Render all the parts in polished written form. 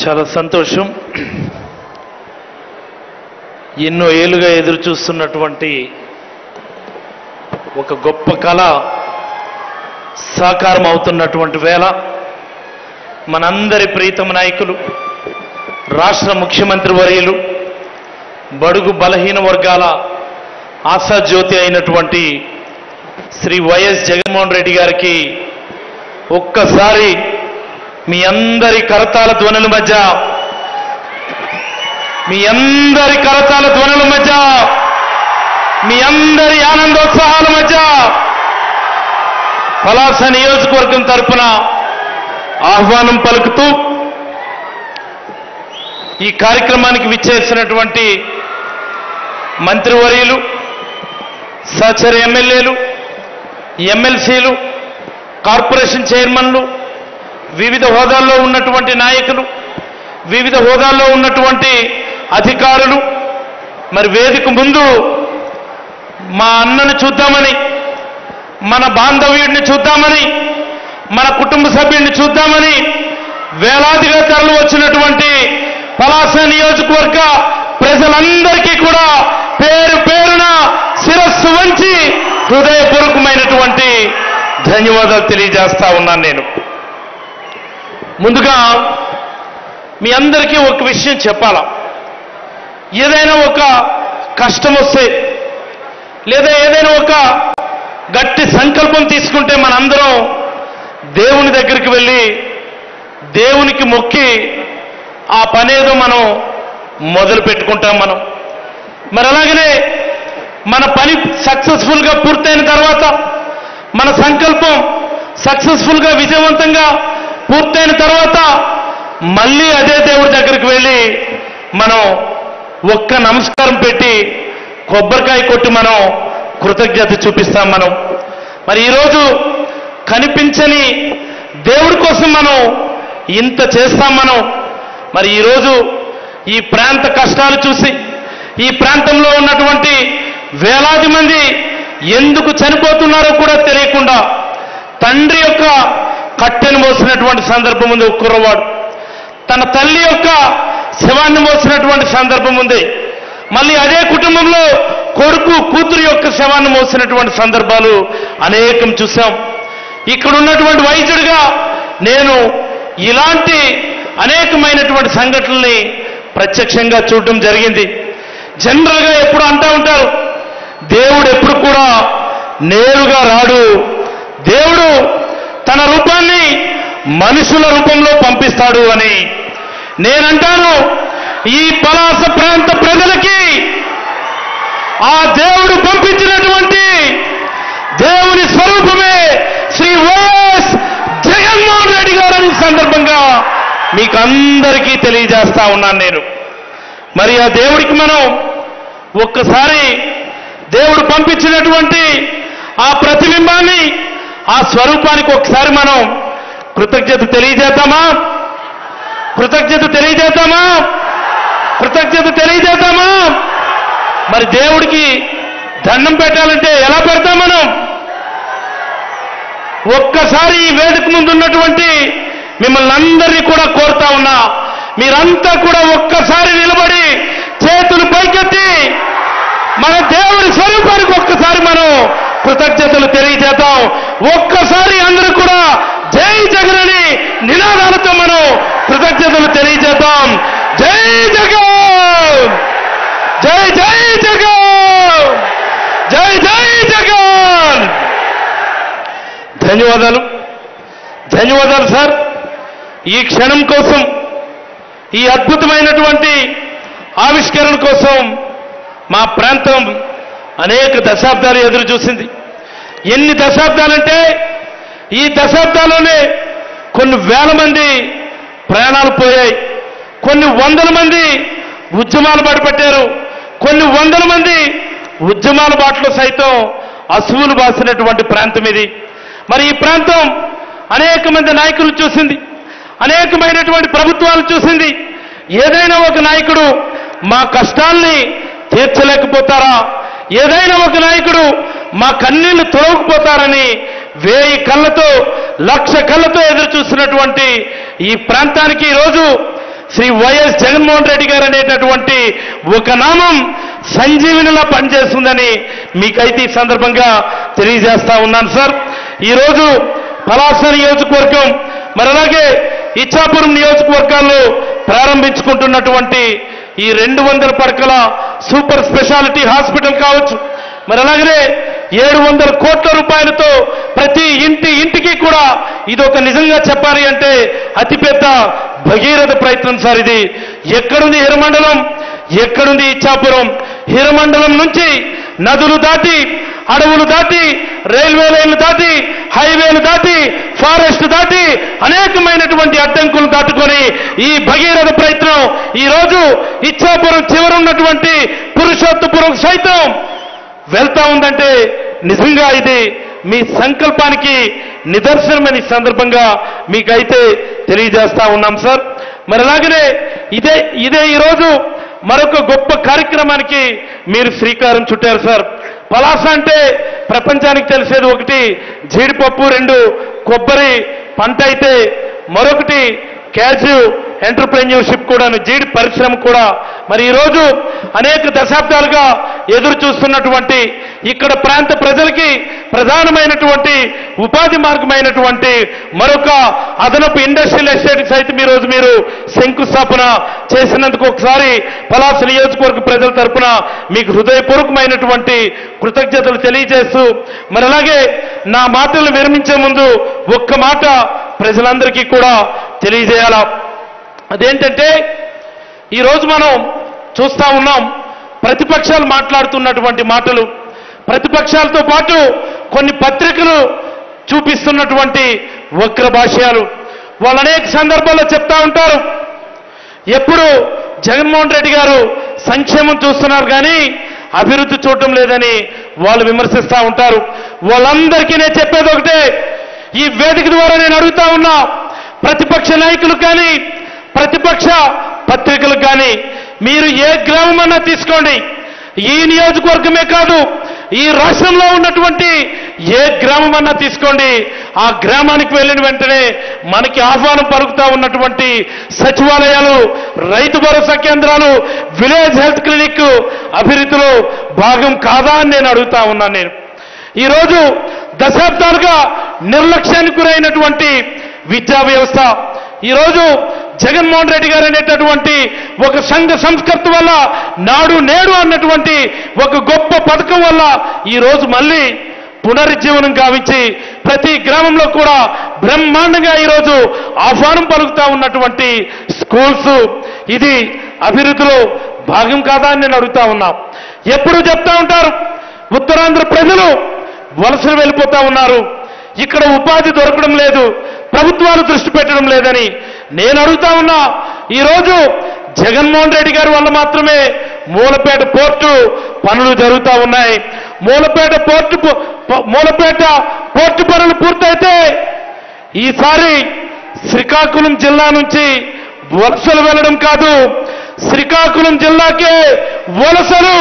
చాలా సంతోషం. ఎన్నో ఏళ్ళుగా ఎదురు చూస్తున్నటువంటి ఒక గొప్ప కళ సాకారం అవుతున్నటువంటి వేళ మనందరి ప్రీతమ నాయకులు, రాష్ట్ర ముఖ్యమంత్రి వర్యులు, బడుగు బలహీన వర్గాల ఆశాజ్యోతి అయినటువంటి శ్రీ వైఎస్ జగన్మోహన్ రెడ్డి గారికి ఒక్కసారి మీ అందరి కరతాళ ధ్వనుల మధ్య, మీ అందరి కరతాళ ధ్వనుల మధ్య, మీ అందరి ఆనందోత్సాహాల మధ్య పలాస నియోజకవర్గం తరపున ఆహ్వానం పలుకుతూ ఈ కార్యక్రమానికి విచ్చేసినటువంటి మంత్రివర్యులు, సహచర ఎమ్మెల్యేలు, ఎమ్మెల్సీలు, కార్పొరేషన్ చైర్మన్లు, వివిధ హోదాల్లో ఉన్నటువంటి నాయకులు, వివిధ హోదాల్లో ఉన్నటువంటి అధికారులు, మరి వేదిక ముందు మా అన్నను చూద్దామని, మన బాంధవ్యుడిని చూద్దామని, మన కుటుంబ సభ్యుడిని చూద్దామని వేలాదిగా తరలి వచ్చినటువంటి పలాస నియోజకవర్గ ప్రజలందరికీ కూడా పేరు పేరున శిరస్సు వంచి హృదయపూర్వకమైనటువంటి ధన్యవాదాలు తెలియజేస్తా ఉన్నాను. నేను ముందుగా మీ అందరికీ ఒక విషయం చెప్పాలా. ఏదైనా ఒక కష్టం వస్తే లేదా ఏదైనా ఒక గట్టి సంకల్పం తీసుకుంటే మనందరం దేవుని దగ్గరికి వెళ్ళి దేవునికి మొక్కి ఆ పనేదో మనం మొదలు పెట్టుకుంటాం. మరి అలాగనే మన పని సక్సెస్ఫుల్గా పూర్తయిన తర్వాత, మన సంకల్పం సక్సెస్ఫుల్గా విజయవంతంగా పూర్తయిన తర్వాత మళ్ళీ అదే దేవుడి దగ్గరికి వెళ్ళి మనం ఒక్క నమస్కారం పెట్టి కొబ్బరికాయ కొట్టి మనం కృతజ్ఞత చూపిస్తాం. మరి ఈరోజు కనిపించని దేవుడి కోసం మనం ఇంత చేస్తాం. మరి ఈరోజు ఈ ప్రాంత కష్టాలు చూసి, ఈ ప్రాంతంలో ఉన్నటువంటి వేలాది మంది ఎందుకు చనిపోతున్నారో కూడా తెలియకుండా తండ్రి యొక్క కట్టెను మోసినటువంటి సందర్భం ఉంది. ఒక కుర్రవాడు తన తల్లి యొక్క శవాన్ని మోసినటువంటి సందర్భం ఉంది. మళ్ళీ అదే కుటుంబంలో కొడుకు కూతురు యొక్క శవాన్ని మోసినటువంటి సందర్భాలు అనేకం చూశాం. ఇక్కడ ఉన్నటువంటి వైద్యుడిగా నేను ఇలాంటి అనేకమైనటువంటి సంఘటనల్ని ప్రత్యక్షంగా చూడటం జరిగింది. జనరల్గా ఎప్పుడు అంటూ ఉంటారు, దేవుడు ఎప్పుడు కూడా నేరుగా రాడు, దేవుడు తన రూపాన్ని మనుషుల రూపంలో పంపిస్తాడు అని. నేనంటాను, ఈ పలాస ప్రాంత ప్రజలకి ఆ దేవుడు పంపించినటువంటి దేవుని స్వరూపమే శ్రీ వైఎస్ జగన్మోహన్ రెడ్డి గారని సందర్భంగా మీకు అందరికీ తెలియజేస్తా ఉన్నాను నేను. మరి ఆ దేవుడికి మనం ఒక్కసారి దేవుడు పంపించినటువంటి ఆ ప్రతిబింబాన్ని, ఆ స్వరూపానికి ఒకసారి మనం కృతజ్ఞత తెలియజేద్దామా? కృతజ్ఞత తెలియజేద్దామా? కృతజ్ఞత తెలియజేద్దామా? మరి దేవుడికి దండం పెట్టాలంటే ఎలా పెడతాం మనం? ఒక్కసారి ఈ వేదిక ముందు ఉన్నటువంటి మిమ్మల్ని అందరినీ కూడా కోరుతా ఉన్నా, మీరంతా కూడా ఒక్కసారి నిలబడి చేతులు పైకెత్తి మన దేవుడి స్వరూపానికి ఒక్కసారి మనం కృతజ్ఞతలు తెలియజేద్దాం. ఒక్కసారి అందరూ కూడా జై జగన్ అని నినాదాలతో మనం కృతజ్ఞతలు తెలియజేద్దాం. జై జగన్, జై జై జగన్, జై జై జగన్. ధన్యవాదాలు, ధన్యవాదాలు సార్. ఈ క్షణం కోసం, ఈ అద్భుతమైనటువంటి ఆవిష్కరణ కోసం మా ప్రాంతం అనేక దశాబ్దాలు ఎదురు చూసింది. ఎన్ని దశాబ్దాలంటే ఈ దశాబ్దాల్లోనే కొన్ని వేల మంది ప్రాణాలు పోయాయి, కొన్ని వందల మంది ఉద్యమాలు బాటపట్టారు, కొన్ని వందల మంది ఉద్యమాల బాటలో సైతం అసువులు బాసినటువంటి ప్రాంతం ఇది. మరి ఈ ప్రాంతం అనేక మంది నాయకులు చూసింది, అనేకమైనటువంటి ప్రభుత్వాలు చూసింది. ఏదైనా ఒక నాయకుడు మా కష్టాల్ని తీర్చలేకపోతారా, ఏదైనా ఒక నాయకుడు మా కన్నీళ్లు తొలగిపోతారని 1000 కళ్ళతో 1,00,000 కళ్ళతో ఎదురు చూస్తున్నటువంటి ఈ ప్రాంతానికి ఈరోజు శ్రీ వైఎస్ జగన్మోహన్ రెడ్డి గారు అనేటటువంటి ఒక నామం సంజీవినిలా పనిచేస్తుందని మీకైతే ఈ సందర్భంగా తెలియజేస్తా ఉన్నాను సార్. ఈరోజు పలాస నియోజకవర్గం మరి అలాగే ఇచ్చాపురం నియోజకవర్గాల్లో ప్రారంభించుకుంటున్నటువంటి ఈ 200 పడకల సూపర్ స్పెషాలిటీ హాస్పిటల్ కావచ్చు, మరి అలాగనే 700 కోట్ల రూపాయలతో ప్రతి ఇంటికి కూడా ఇది ఒక నిజంగా చెప్పాలి అంటే అతిపెద్ద భగీరథ ప్రయత్నం సార్. ఇది ఎక్కడుంది హిరమండలం, ఎక్కడుంది ఇచ్చాపురం? హిరమండలం నుంచి నదులు దాటి, అడవులు దాటి, రైల్వే లైన్లు దాటి, హైవేలు దాటి, ఫారెస్ట్ దాటి అనేకమైనటువంటి అడ్డంకులు దాటుకొని ఈ భగీరథ ప్రయత్నం ఈరోజు ఇచ్చాపురం చివరున్నటువంటి పురుషోత్తపురం సైతం వెళ్తా ఉందంటే నిజంగా ఇది మీ సంకల్పానికి నిదర్శనమని సందర్భంగా మీకైతే తెలియజేస్తా ఉన్నాం సార్. మరి అలాగనే ఇదే ఈరోజు మరొక గొప్ప కార్యక్రమానికి మీరు శ్రీకారం చుట్టారు సార్. పలాస అంటే ప్రపంచానికి తెలిసేది ఒకటి జీడిపప్పు, 2 కొబ్బరి పంట అయితే మరొకటి క్యాష్యూ ఎంటర్ప్రెన్యూర్షిప్ కూడాను, జీడి పరిశ్రమ కూడా. మరి ఈరోజు అనేక దశాబ్దాలుగా ఎదురు చూస్తున్నటువంటి ఇక్కడ ప్రాంత ప్రజలకి ప్రధానమైనటువంటి ఉపాధి మార్గమైనటువంటి మరొక అదనపు ఇండస్ట్రియల్ ఎస్టేట్ సైతం ఈరోజు మీరు శంకుస్థాపన చేసినందుకు ఒకసారి పలాస నియోజకవర్గ ప్రజల తరపున మీకు హృదయపూర్వకమైనటువంటి కృతజ్ఞతలు తెలియజేస్తూ, మరి అలాగే నా మాటలను విరమించే ముందు ఒక్క మాట ప్రజలందరికీ కూడా తెలియజేయాలా. అదేంటంటే ఈరోజు మనం చూస్తా ఉన్నాం ప్రతిపక్షాలు మాట్లాడుతున్నటువంటి మాటలు, ప్రతిపక్షాలతో పాటు కొన్ని పత్రికలు చూపిస్తున్నటువంటి వక్ర భాష్యాలు. వాళ్ళు అనేక సందర్భాల్లో చెప్తా ఉంటారు ఎప్పుడు జగన్మోహన్ రెడ్డి గారు సంక్షేమం చూస్తున్నారు కానీ అభివృద్ధి చూడటం లేదని వాళ్ళు విమర్శిస్తూ ఉంటారు. వాళ్ళందరికీ నేను చెప్పేది ఒకటే, ఈ వేదిక ద్వారా నేను అడుగుతా ఉన్నా ప్రతిపక్ష నాయకులు కానీ ప్రతిపక్ష పత్రికలు కానీ, మీరు ఏ గ్రామం అన్నా తీసుకోండి, ఈ నియోజకవర్గమే కాదు ఈ రాష్ట్రంలో ఉన్నటువంటి ఏ గ్రామం అన్నా తీసుకోండి, ఆ గ్రామానికి వెళ్ళిన వెంటనే మనకి ఆహ్వానం పలుకుతా ఉన్నటువంటి సచివాలయాలు, రైతు భరోసా కేంద్రాలు, విలేజ్ హెల్త్ క్లినిక్ అభివృద్ధిలో భాగం కాదా అని నేను అడుగుతా ఉన్నాను. నేను ఈరోజు దశాబ్దాలుగా నిర్లక్ష్యానికి గురైనటువంటి విద్యా వ్యవస్థ, ఈరోజు జగన్మోహన్ రెడ్డి గారు అనేటటువంటి ఒక సంఘ సంస్కర్త వల్ల, నాడు నేడు అన్నటువంటి ఒక గొప్ప పథకం వల్ల ఈరోజు మళ్ళీ పునరుజ్జీవనం గావించి ప్రతి గ్రామంలో కూడా బ్రహ్మాండంగా ఈరోజు ఆహ్వానం పలుకుతా ఉన్నటువంటి స్కూల్స్, ఇది అభివృద్ధిలో భాగం కాదా అని నేను అడుగుతా ఉన్నా. ఎప్పుడు చెప్తా ఉంటారు ఉత్తరాంధ్ర ప్రజలు వలసలు వెళ్ళిపోతా ఉన్నారు, ఇక్కడ ఉపాధి దొరకడం లేదు, ప్రభుత్వాలు దృష్టి పెట్టడం లేదని. నేను అడుగుతా ఉన్నా, ఈరోజు జగన్మోహన్ రెడ్డి గారి వల్ల మాత్రమే మూలపేట పోర్టు పనులు జరుగుతూ ఉన్నాయి. మూలపేట పోర్టు పనులు పూర్తయితే ఈసారి శ్రీకాకుళం జిల్లా నుంచి వలసలు వెళ్ళడం కాదు, శ్రీకాకుళం జిల్లాకే వలసలు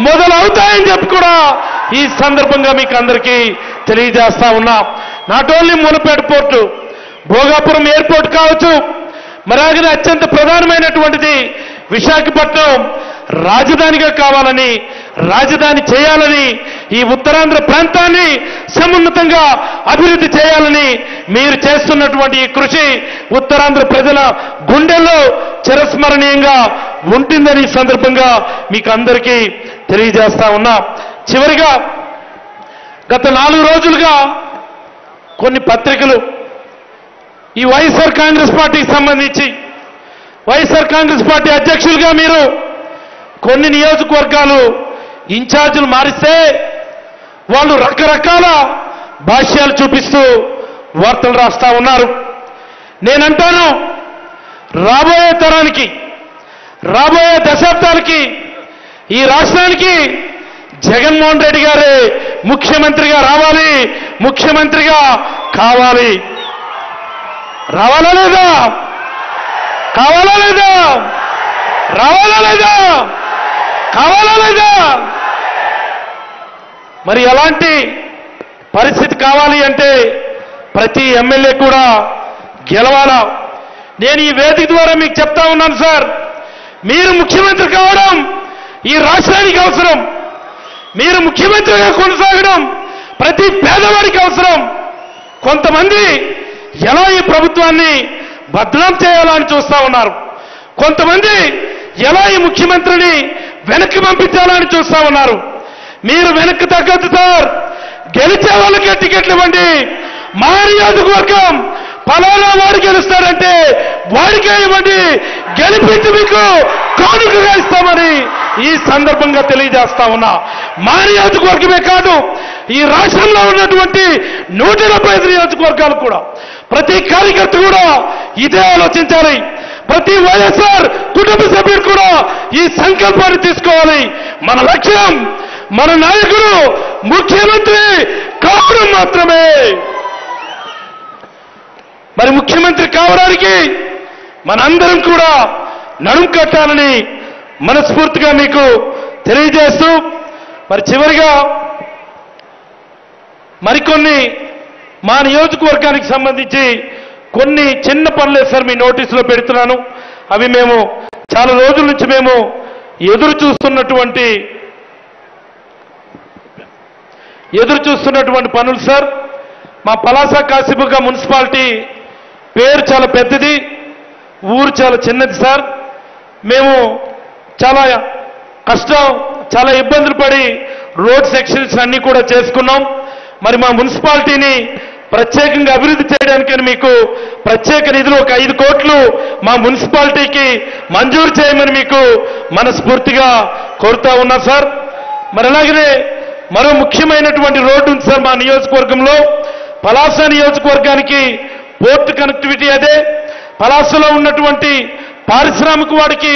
మొదలవుతాయని చెప్పి కూడా ఈ సందర్భంగా మీకు అందరికీ తెలియజేస్తా ఉన్నా. Not only Mulapeta port, Bhogapuram airport కావచ్చు, మరాగిన అత్యంత ప్రధానమైనటువంటిది విశాఖపట్నం రాజధానిగా కావాలని, రాజధాని చేయాలని, ఈ ఉత్తరాంధ్ర ప్రాంతాన్ని సమున్నతంగా అభివృద్ధి చేయాలని మీరు చేస్తున్నటువంటి ఈ కృషి ఉత్తరాంధ్ర ప్రజల గుండెల్లో చిరస్మరణీయంగా ఉంటుందని ఈ సందర్భంగా మీకు అందరికీ తెలియజేస్తా ఉన్నా. చివరిగా గత 4 రోజులుగా కొన్ని పత్రికలు ఈ వైఎస్ఆర్ కాంగ్రెస్ పార్టీకి సంబంధించి, వైఎస్ఆర్ కాంగ్రెస్ పార్టీ అధ్యక్షులుగా మీరు కొన్ని నియోజకవర్గాలు ఇన్ఛార్జీలు మారిస్తే వాళ్ళు రకరకాల భాష్యాలు చూపిస్తూ వార్తలు రాస్తా ఉన్నారు. నేనంటాను రాబోయే తరానికి, రాబోయే దశాబ్దాలకి ఈ రాష్ట్రానికి జగన్మోహన్ రెడ్డి గారే ముఖ్యమంత్రిగా రావాలి, ముఖ్యమంత్రిగా కావాలి. రావాలా లేదా? కావాలా లేదా? రావాలా లేదా? కావాలా లేదా? మరి ఎలాంటి పరిస్థితి కావాలి అంటే ప్రతి ఎమ్మెల్యే కూడా గెలవాలా. నేను ఈ వేదిక ద్వారా మీకు చెప్తా ఉన్నాను సార్, మీరు ముఖ్యమంత్రి కావడం ఈ రాష్ట్రానికి అవసరం. మీరు ముఖ్యమంత్రిగా కొనసాగడం ప్రతి పేదవాడికి అవసరం. కొంతమంది ఎలా ఈ ప్రభుత్వాన్ని బదనాం చేయాలని చూస్తా ఉన్నారు. కొంతమంది ఎలా ఈ ముఖ్యమంత్రిని వెనక్కి పంపించాలని చూస్తా ఉన్నారు. మీరు వెనక్కి తగ్గదు సార్. గెలిచే వాళ్ళకే టికెట్లు ఇవ్వండి. మా నియోజకవర్గం ఫలానా వాడు గెలుస్తాడంటే వాడికే ఇవ్వండి, గెలిపించి మీకు కానుకగా ఇస్తామని ఈ సందర్భంగా తెలియజేస్తా ఉన్నా. మా నియోజకవర్గమే కాదు, ఈ రాష్ట్రంలో ఉన్నటువంటి 175 నియోజకవర్గాలు కూడా ప్రతి కార్యకర్త కూడా ఇదే ఆలోచించాలి. ప్రతి వైఎస్ఆర్ కుటుంబ సభ్యుడు కూడా ఈ సంకల్పాన్ని తీసుకోవాలి. మన లక్ష్యం, మన నాయకుడు ముఖ్యమంత్రి కావడం మాత్రమే. మరి ముఖ్యమంత్రి కావడానికి మనందరం కూడా నడుం కట్టాలని మనస్ఫూర్తిగా మీకు తెలియజేస్తూ, మరి చివరిగా మరికొన్ని మా నియోజకవర్గానికి సంబంధించి కొన్ని చిన్న పనులే సార్ మీ నోటీసులో పెడుతున్నాను. అవి మేము చాలా రోజుల నుంచి మేము ఎదురు చూస్తున్నటువంటి పనులు సార్. మా పలాస కాశీబుగ్గ మున్సిపాలిటీ పేరు చాలా పెద్దది, ఊరు చాలా చిన్నది సార్. మేము చాలా చాలా ఇబ్బందులు పడి రోడ్ సెక్షన్స్ అన్నీ కూడా చేసుకున్నాం. మరి మా మున్సిపాలిటీని ప్రత్యేకంగా అభివృద్ధి చేయడానికని మీకు ప్రత్యేక నిధులు ఒక 5 కోట్లు మా మున్సిపాలిటీకి మంజూరు చేయమని మీకు మనస్ఫూర్తిగా కోరుతా ఉన్నా సార్. మరి అలాగనే మరో ముఖ్యమైనటువంటి రోడ్డు ఉంది సార్ మా నియోజకవర్గంలో. పలాస నియోజకవర్గానికి పోర్ట్ కనెక్టివిటీ అదే, పలాసలో ఉన్నటువంటి పారిశ్రామిక వాడికి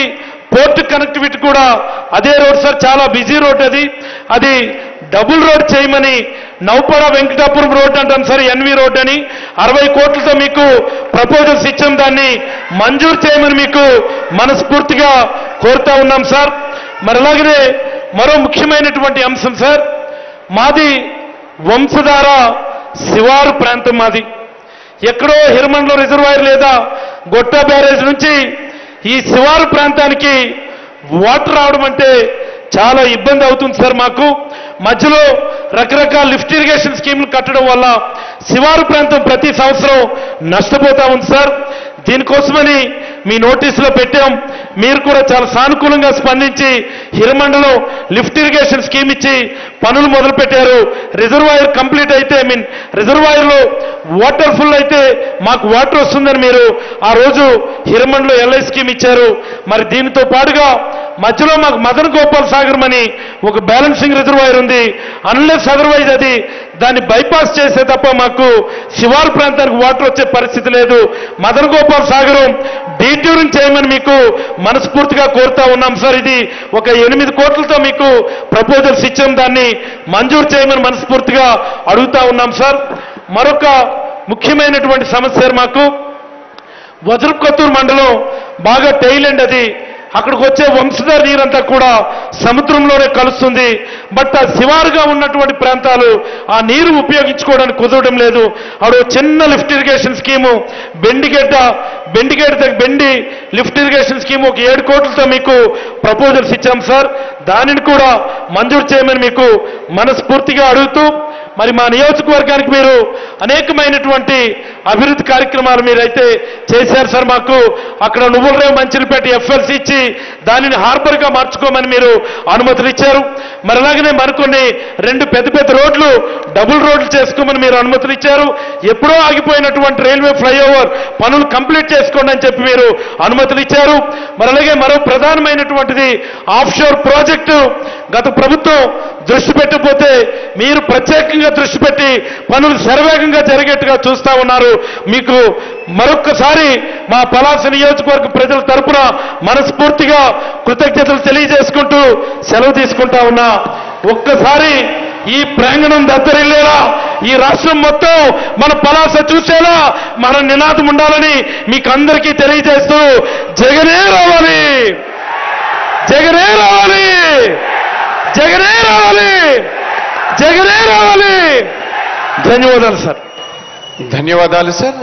పోర్ట్ కనెక్టివిటీ కూడా అదే రోడ్ సార్. చాలా బిజీ రోడ్ అది డబుల్ రోడ్ చేయమని నౌపడ వెంకటాపురం రోడ్ అంటాం సార్, ఎన్వి రోడ్ అని 60 కోట్లతో మీకు ప్రపోజల్స్ ఇచ్చాం. దాన్ని మంజూరు చేయమని మీకు మనస్ఫూర్తిగా కోరుతా ఉన్నాం సార్. మరి అలాగనే మరో ముఖ్యమైనటువంటి అంశం సార్, మాది వంశధార శివారు ప్రాంతం. మాది ఎక్కడో హిరమండలో రిజర్వాయర్ లేదా గొట్ట బ్యారేజ్ నుంచి ఈ శివారు ప్రాంతానికి వాటర్ రావడం అంటే చాలా ఇబ్బంది అవుతుంది సార్. మాకు మధ్యలో రకరకాల లిఫ్ట్ ఇరిగేషన్ స్కీములు కట్టడం వల్ల శివారు ప్రాంతం ప్రతి సంవత్సరం నష్టపోతా ఉంది సార్. దీనికోసమని మీ నోటీసులో పెట్టాం. మీరు కూడా చాలా సానుకూలంగా స్పందించి హిరమండలో లిఫ్ట్ ఇరిగేషన్ స్కీమ్ ఇచ్చి పనులు మొదలుపెట్టారు. రిజర్వాయర్ కంప్లీట్ అయితే రిజర్వాయర్లో వాటర్ ఫుల్ అయితే మాకు వాటర్ వస్తుందని మీరు ఆ రోజు హిరమండలో ఎల్ఐ స్కీమ్ ఇచ్చారు. మరి దీనితో పాటుగా మధ్యలో మాకు మదన్ గోపాల్ సాగర్ అని ఒక బ్యాలెన్సింగ్ రిజర్వాయర్ ఉంది. అన్లెస్ అదర్వైజ్ దాన్ని బైపాస్ చేసే తప్ప మాకు శివారు ప్రాంతానికి వాటర్ వచ్చే పరిస్థితి లేదు. మదన్ గోపాల్ సాగరం డీట్యూరింగ్ చేయమని మీకు మనస్ఫూర్తిగా కోరుతా ఉన్నాం సార్. ఇది ఒక 8 కోట్లతో మీకు ప్రపోజల్స్ ఇచ్చాం. దాన్ని మంజూరు చేయమని మనస్ఫూర్తిగా అడుగుతా ఉన్నాం సార్. మరొక ముఖ్యమైనటువంటి సమస్య మాకు వజ్రపుకొత్తూరు మండలం బాగా టైలెండ్ అక్కడికి వచ్చే వంశధార నీరంతా కూడా సముద్రంలోనే కలుస్తుంది. బట్ ఆ శివారుగా ఉన్నటువంటి ప్రాంతాలు ఆ నీరు ఉపయోగించుకోవడానికి కుదరడం లేదు. అక్కడ చిన్న లిఫ్ట్ ఇరిగేషన్ స్కీము బెండి లిఫ్ట్ ఇరిగేషన్ స్కీమ్ ఒక 7 కోట్లతో మీకు ప్రపోజల్స్ ఇచ్చాం సార్. దానిని కూడా మంజూరు చేయమని మీకు మనస్ఫూర్తిగా అడుగుతూ, మరి మా నియోజకవర్గానికి మీరు అనేకమైనటువంటి అభివృద్ధి కార్యక్రమాలు మీరైతే చేశారు సార్. మాకు అక్కడ నువ్వులరేవు మంచిలపేట ఎఫ్ఎల్సి ఇచ్చి దానిని హార్బర్గా మార్చుకోమని మీరు అనుమతులు ఇచ్చారు. మరి అలాగనే మరికొన్ని 2 పెద్ద రోడ్లు డబుల్ రోడ్లు చేసుకోమని మీరు అనుమతులు ఇచ్చారు. ఎప్పుడో ఆగిపోయినటువంటి రైల్వే ఫ్లైఓవర్ పనులు కంప్లీట్ చేసుకోండి అని చెప్పి మీరు అనుమతులు ఇచ్చారు. మరి అలాగే మరో ప్రధానమైనటువంటిది ఆఫ్షోర్ ప్రాజెక్టు. గత ప్రభుత్వం దృష్టి పెట్టకపోతే మీరు ప్రత్యేకంగా దృష్టి పెట్టి పనులు శరవేగంగా జరిగేట్టుగా చూస్తా ఉన్నారు. మీకు మరొక్కసారి మా పలాస నియోజకవర్గ ప్రజల తరపున మనస్ఫూర్తిగా కృతజ్ఞతలు తెలియజేసుకుంటూ సెలవు తీసుకుంటా ఉన్నా. ఒక్కసారి ఈ ప్రాంగణం దత్తరిల్లేలా, ఈ రాష్ట్రం మొత్తం మన పలాస చూసేలా మన నినాదం ఉండాలని మీకు అందరికీ తెలియజేస్తూ జగనే రావాలి, జగనే రావాలి, జగనే రావాలి, జగనే రావాలి. ధన్యవాదాలు సార్. ధన్యవాదాలు సార్.